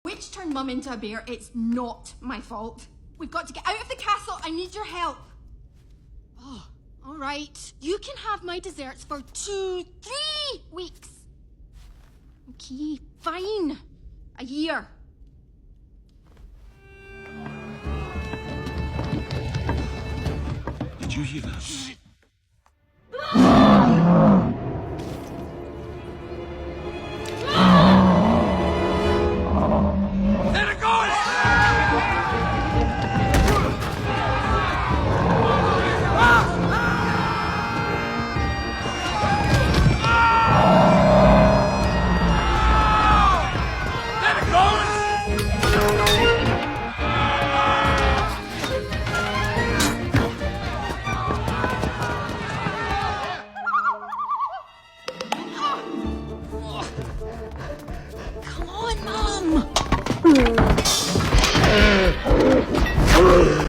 Witch turned Mum into a bear. It's not my fault. We've got to get out of the castle. I need your help. Oh, all right. You can have my desserts for 2-3 weeks. Okay, fine. A year. Did you hear that?